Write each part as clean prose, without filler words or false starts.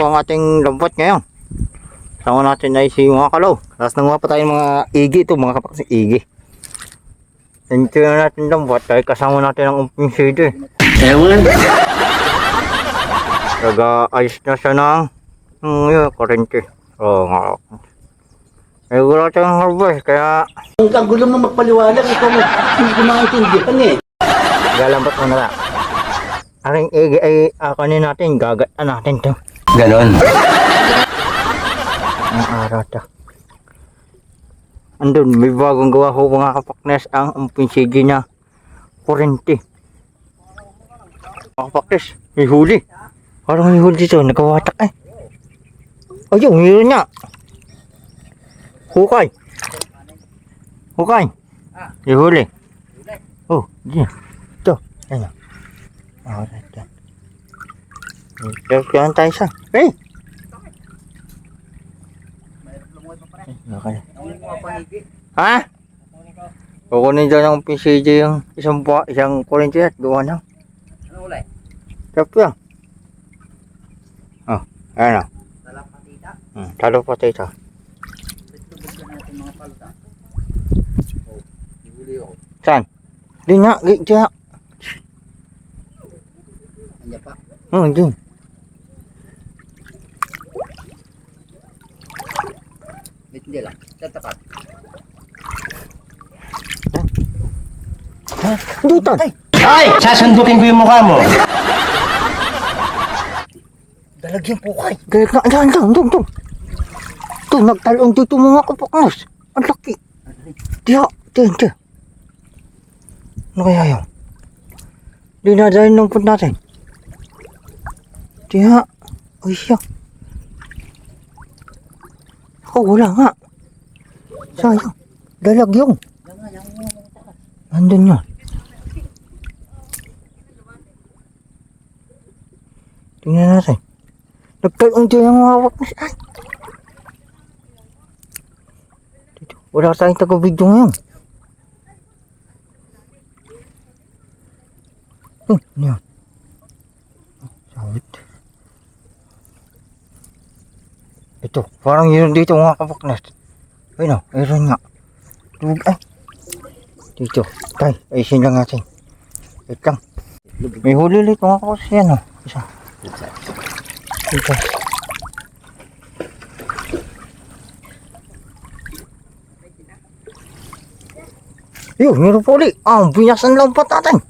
ang ating lambat ngayon. Sama natin ay si mga kalaw. Tapos nanguha pa tayo mga igi ito, mga kapaksing igi. Thank na natin lambat dahil kasama natin ang umping shade. Ewan. Nag-ayos na siya ng kurente. Oo nga. May wala tayong harvest kaya Ang gulo mo magpaliwanag, ikaw mo hindi ko maintindihan eh. galambat mo na lang. Aking igi ay kanin natin, gagatan natin to. Ganon. Ang araw to. Andun, may bagong gawa ko mga kapaknes ang umping shade niya. Kurente. Mga kapaknes, may huli. Parang may huli dito, nagkawatak eh. Ayun, mayroon niya. Hukay. Hukay. May huli. Oh, diyan. Ito, yan o. Alright, yan. Kaya tayo sa. Hey! Ha? Kukunin dyan ng PCJ yung isang kurente at gawa na. Ano ulay? Tap yan. Oh, ayan o. Talap patita. Talo pa tayo ito. Tubog na natin mga paluta. Oh, huli ako. Saan? Di nga, diyan. Anya pa. Diyan. Hindi lang. Tatapat. Dutan. Ay! Sasandukin ko yung mukha mo. Dalagyan po kay. Galit na, ayan, doon. Ito, nagtalong dito mga kapaknas. Ang laki. Diya. Ano kaya yun? Dinadayin ng put natin. Diya. Ay siya. Ako, wala nga. Sayang. Dalagyong. Nandun yun. Tingnan natin. Nagtalong dyan ang mga kapaknas. Ay. Wala tayong taga-video ngayon. Ano yan? Sawit. Ito, parang yun dito mga kapaknas. Ayun o, ayun nga. Ay. Dito, tay, ayusin lang natin. Wait lang. May huli ulit mga kapaknas yan o. Isa. Dito. Yun, meron po ulit. Binasan lang pa natin.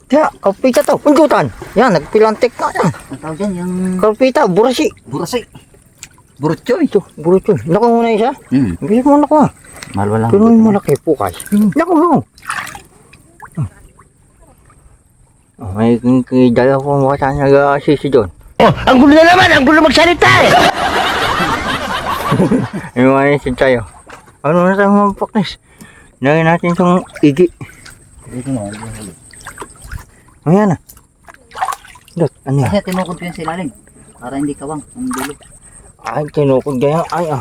Kaya, kapita to. Pundutan. Yan, nagpilantik na yan. Ang tawag dyan yung Kapita, burasi. burasi. Burutsoy. Ito, burasi. Naku muna isa. Bilis mo naku. Malwa lang. Pero yung malaki po kay. Naku mo. May dala ko mga saan nag-sisi doon. Oh, ang gulo na naman! Ang gulo magsalita eh! Yung mga isin tayo. Ano na tayo mga paknis? Lagyan natin itong igi. Dito mo. Ayan na. Dot, ano yan? Kasi tinukod ko yung silalim. Para hindi kawang. Ang dulo. Ay, tinukod ganyan. Ay,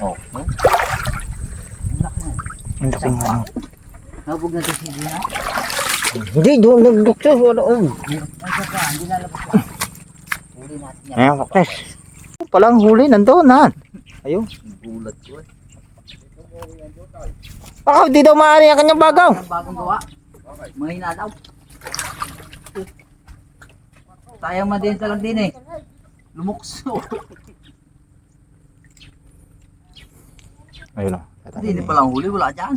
Oh. Ang laki na. ang laki nga. Nabog na ito si Gina. Hindi, doon nag-doktor. Wala, Ay, saka. Hindi nalabas pa. Huli natin yan. ayan, paknis. Palang huli, nandoon na. Ayun. Gulat ko eh. Di daw maaari ang kanyang bagaw. Ang bagong gawa. Mahina daw. Sayang madenta lang din eh. Lumukso. Ayun o. Hindi palang huli. Wala dyan.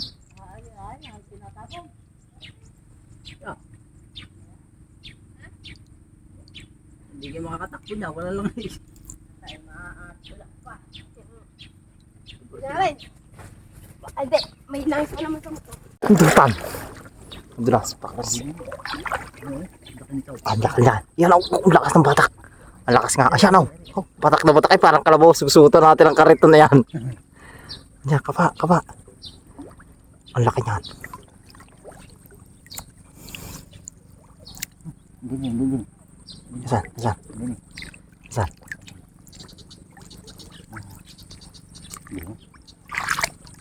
Hindi kayo makakatakbo na. Wala lang eh. Ay, di. May nangis ko naman sa motor. Dutan. Dulas paknis. Ang laki na. Yan o, ang lakas ng batak. Ang lakas nga. Ayan o. Batak na batak ay parang kalabaw. Susutan natin ang karito na yan. Yan, kapa. Ang laki niyan. Hindi. Saan?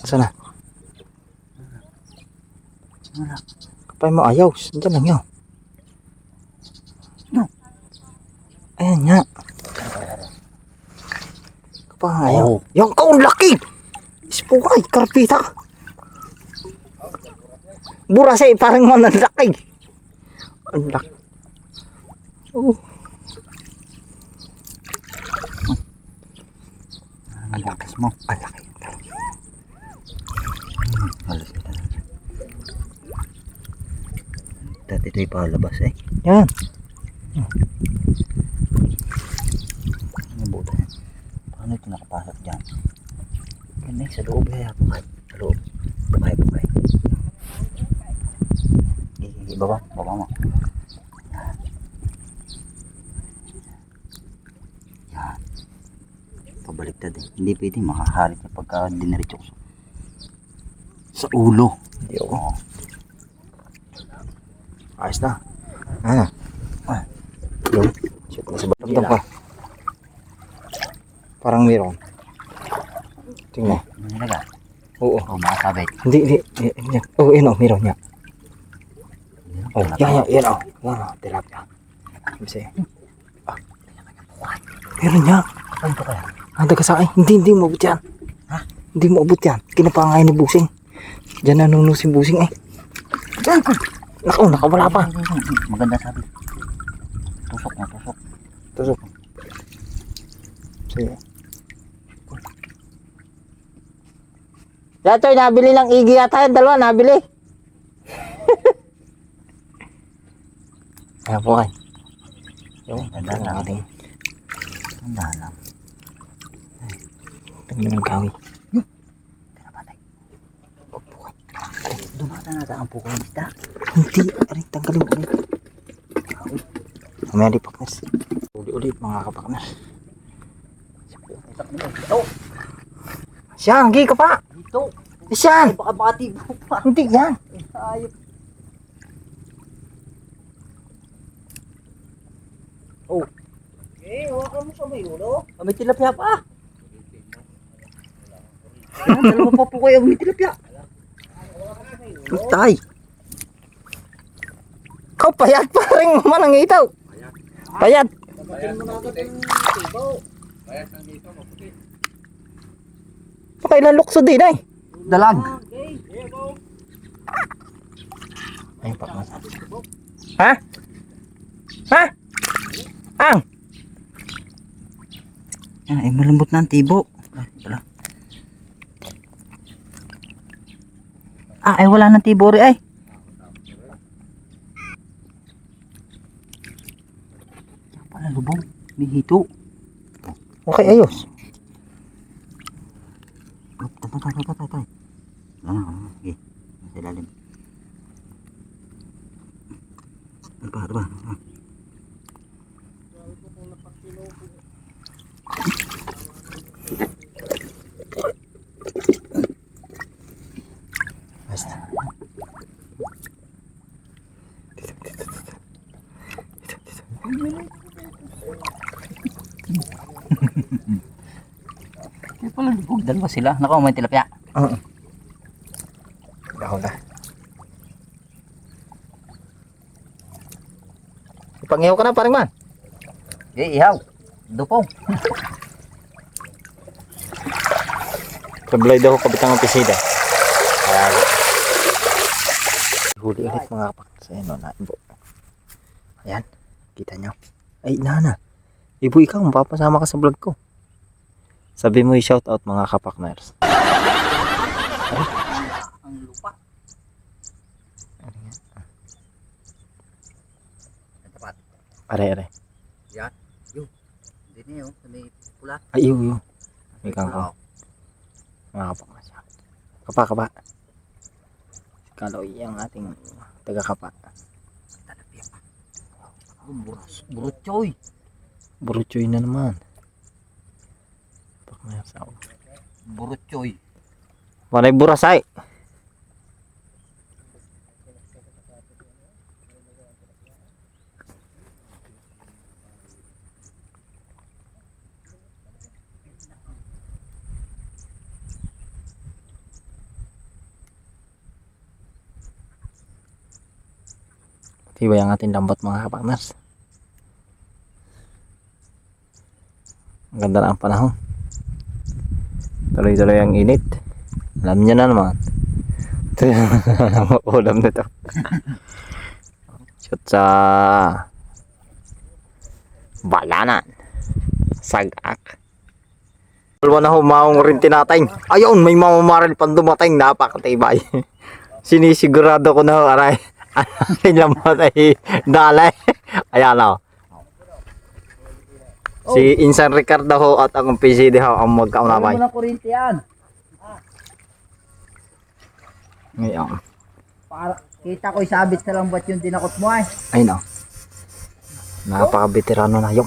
Saan na? Kapay mo ayaw. Diyan lang yun. Ayan nga. pa ngayon. Oo. Yung kaun laki. Ispukay, karpita. Burasay, parang mananlaki. Ang laki. Oh. Ang lakas mo. Ang laki. Alas ka talaga. Dati ito'y palabas eh. Yan. Ano buta yan? Paano ito nakapasok dyan? Yan eh, sa loob kaya po kayo. Sa loob. Bukay. Baba mo. Yan. Pabaliktad eh. Hindi pwede makaharit na pagka diniretso ko sa ulo. Hindi ako. Oo. Ayos na. Ano? Yung. Shoot na sa batang pa. Parang meron. Tingnan. Ano nalaga? Oo. Oo, makasabit. Hindi. Oh, yun o. Meron niya. Oh, yan. Yan o. Tilapia. Kasi. Ah. Meron niya. Ano ito kaya? Ang daga sa akin. Hindi mo abot yan. Ha? Hindi mo abot yan. Kinapangay ni Busing. Diyan nanunong si Busing eh. Yan! Nakawala pa. Maganda sabi. Tusok. Tusok. Sige. Datoy, nabili ng igi yata yung dalawa, nabili. Ayan po kay. Yung Ganda lang. ating Ganda lang. tangin ng kawi. Pinapatay. Dumata na sa ang puko ng isda. Hindi, aring tanggalin mo ulit. Mamaya di paknas. Ulit mga kapaknas. Ito! Siyan, gi ka pa. Ito! Siyan. Baka tibo pa. Hindi yan. Ayop. Oh. Hawakan mo sa may ulo. May tilapia pa. Dalawa pa po kayo, may tilapia. Tay. Kau payat pa rin manang itaw. Payat. Pakailan lukso din ay. Dalag. Ay paknas. Ha? Ha? Ang. Ay, malambot na ang tibo. Ay, wala. Ay, wala nang tibo rin ay. Yan pala lubong. May hito. Okay, ayos. Tay. Ano? Sige. Sa ilalim. Ano ba? Basta. Kaya pala lubog. Dalawa sila. Naku, may tilapia. Oo. Dahon na. Ipangihaw ka na parang man. Ihaw. Dupong. Sablay daw kabitang ng pisida. Ayan. Huli ulit mga kapak. Sa ino na ibo. Ayan. Kita nyo. Ay, nana. Ibo, ikaw, mapapasama ka sa vlog ko. Sabi mo i-shout out mga kapakners. Ang lupa. Tapat. Are. Yan. Yun. Hindi na yun. Sa may pula. Ay, yun. Ikaw ko. Mga kapakners. Kapa. Kaloy ang ating taga-kapa. Talapia pa. Burutsoy. Burutsoy na naman. Pakners ako. Burutsoy. Manay burasay. Tibay ang ating lambot mga kapakners. Ang ganda na ang panahon. Tuloy-tuloy ang init. Alam niya na naman. Ito yung ulam na to. Shoot sa balanan. Sagak. Dalawa na humaong rin tinating. Ayun, may mamamaril pang dumating. Napakatibay. Sinisigurado ko na aray. Aray lamot ay dalay. Ayan o. Si Insan Ricardo ho at ang PCD ho ang magkaunabay. Ano mo ng kuryente yan? Ngayon. Para, kita ko isabit sa lambat yung dinakot mo ay. Ayun o. Napaka-veterano na yung.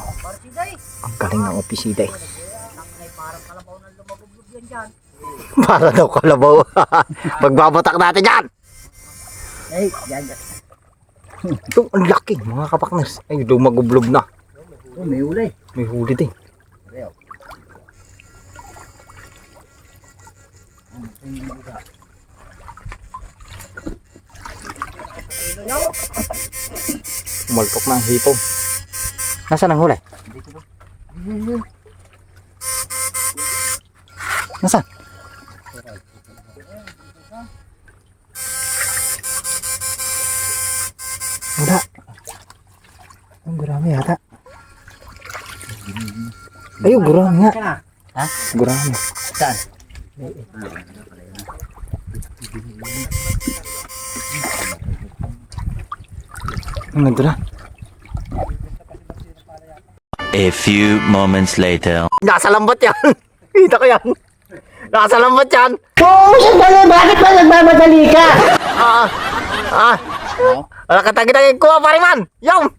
Ang galing ng opisida eh. Para daw kalabaw. Pagbabatak natin yan. Ay, yan. Ito, ang laki mga kapakners. Ay, lumagublob na. Oh, may ulay. May huli din. Umaltok na ang hipong. Nasaan ang huli? Nasaan? Wala. Ang gurami yata. Ayun, gurami nga. Ha? Gurami. Saan? Ang nandun na. A few moments later. Nasa lambat yan. Kita ko yan. Nasa lambat yan. Oo, sandali, bakit ba nagmamadali ka? Wala ka tagi-tagi ko, pariman. Yung.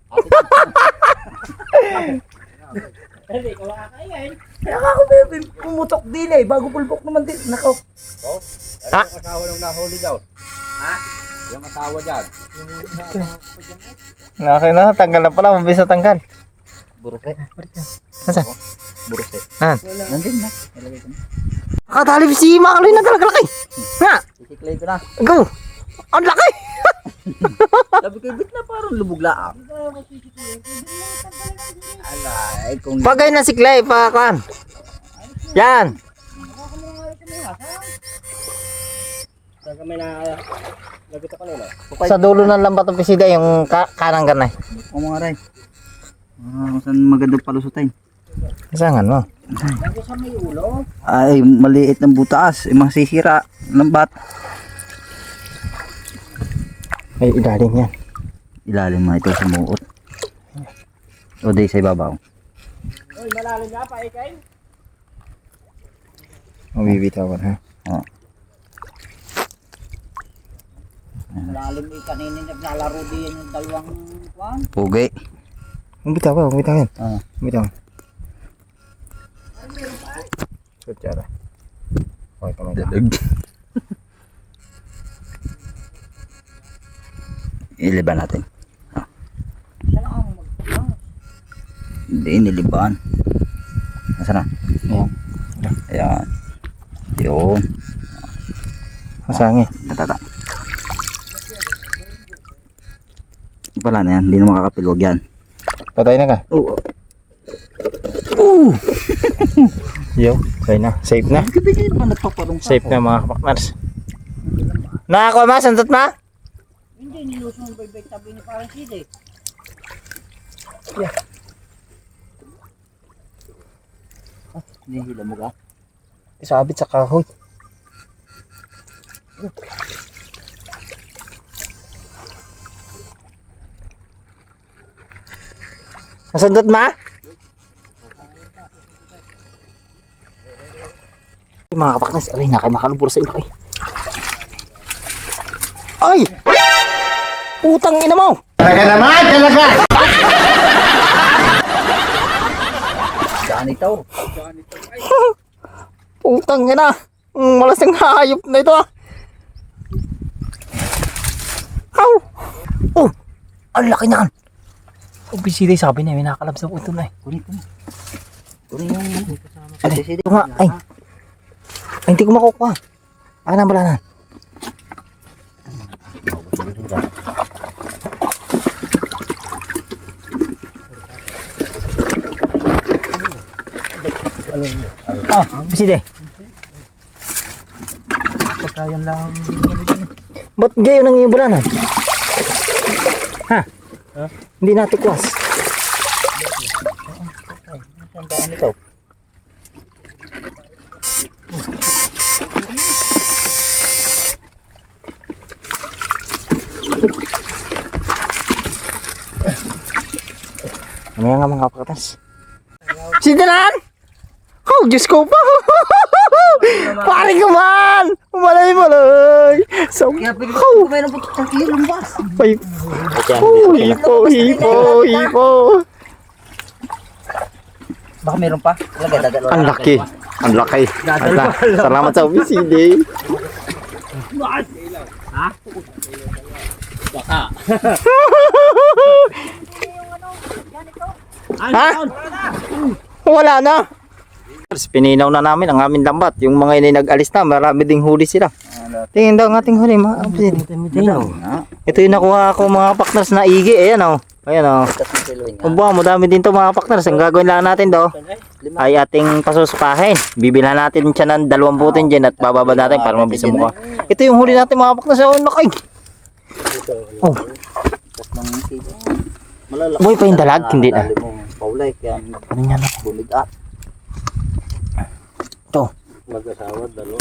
Kaya ako may pumutok din eh. Bago pulbok naman din. Nako. Ha? Yung asawa nung nahuli daw. Ha? Yung asawa dyan. Okay na, tanggal na pala. Mabisa tanggal. Buruse. Nasaan? Buruse. Nandun na. Nalagay ko na. Kadalip si Makaloy na talaga laki. Nga. Isiklay ko na. Go. Ang laki. Sabi ko, bit na parang lubog laang. Alay, kung Pagay na si Clay, pakan. Yan. Saka may lagot ako nila. Sa dulo ng lambat ng pisida, yung kanang ganay. o mga ray. Kung saan magandang palusutin. Kasangan mo. Ay, maliit ng butas. Ay, masisira. Lambat. Ay, ilalim yan. Ilalim mo ito sa muot. O di sa ibabaw. Uy, malalim nga pa, ikay. Mabibitawan ha. O. Malalim eh, kanina naglalaro din yung dalawang kwan. Pugi. Mabitawan, mabitawan. Ah. Mabitawan. Sutsara. Okay, kamay na. Dalag. Iliban natin. Ah. Hindi, niliban. Nasaan na? Ayan. Ayan. Yun. Masangi. Tatata. Wala na yan. Hindi na makakapilwag yan. Patay na ka. Oo. Yo, okay na. Safe na. Hindi naman nagpaparong Safe na mga kapaknars. Nakakuha ma, sandot ma? Hindi, nilusong baybay sabi ni parang sida eh. Hindi hila mo ka. Isabit sa kahoy. Nasandot ma? Mga kapaknars, aray na kayo makalubur sa inyo. Ay! Putang ina mo! Talaga naman, talaga! Saan ito? Putang ina! Malas ng hayop na ito ah! Ow! Oh! Ang laki niyan! Oh, bisita sabi niya, may nakalab sa puto na eh. Kunin ko na. Kunin yung Ay, ito nga, ay. Ay, hindi ko makukuha. Akin na balanan. Ah, bisita. Sayang lang. Ba't gayon ang iyong bulanan? Ha? Hindi natikwas. Ang daan ito. Ano nga mga kapakatas? Sidanan! Oh, Diyos ko pa! Pare ka man! Malay! So, Kaya pwede ko mayroon po sa kilong bas. ay, hipo! Baka mayroon pa. Lagay, dadalawa. Ang laki! Ang laki! Salamat sa obiside! Ha? Wala na! Pininaw na namin ang aming lambat. Yung mga inay nag-alis na, marami ding huli sila. Tingin daw ang ating huli, mga kapatid. Ito yung nakuha ko mga partners na igi. Ayan o. Ayan o. Kumbuha mo, dami din to mga partners. Ang gagawin lang natin do ay ating pasusukahin. Bibilhan natin siya ng 2 butin dyan at bababa natin para mabilis ang mukha. Ito yung huli natin mga partners. Oh, nakay. Oh. Boy pa yung dalag? Hindi na. Paulay, kaya Ano yan? bumigat. Ito. Mag-asawa, dalawa.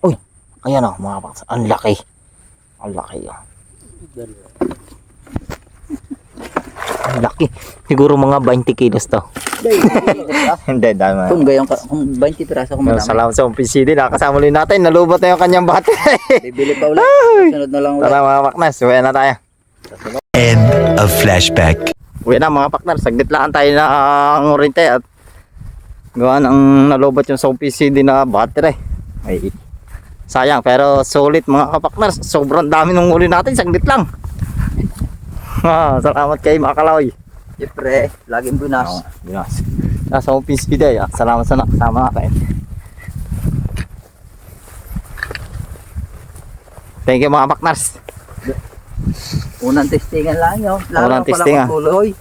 Uy. Ayan o mga partners. Ang laki. Ang laki o. Ang laki. Siguro mga 20 kilos to. Hindi, dami. Kung gayon ka, kung 20 piraso kung madami. Salamat sa PCD. Nakasama ulit natin. Nalubot na yung kanyang bate. Bibili pa ulit. Sunod na lang ulit. Tara mga paknas. Uwi na tayo. End of flashback. Uwi na mga paknas. Saglit lang tayo na ang orinte at gawa ng nalubot yung sa PCD na battery. Ay, sayang pero sulit mga kapaknars. Sobrang dami nung uli natin. Saglit lang. Salamat kay mga kalaoy. Siyempre, laging bunas. Binas. Nasa PCD ay salamat sa nakasama natin. Thank you mga paknars. Unang testingan lang yun. Unang testingan. Tuloy.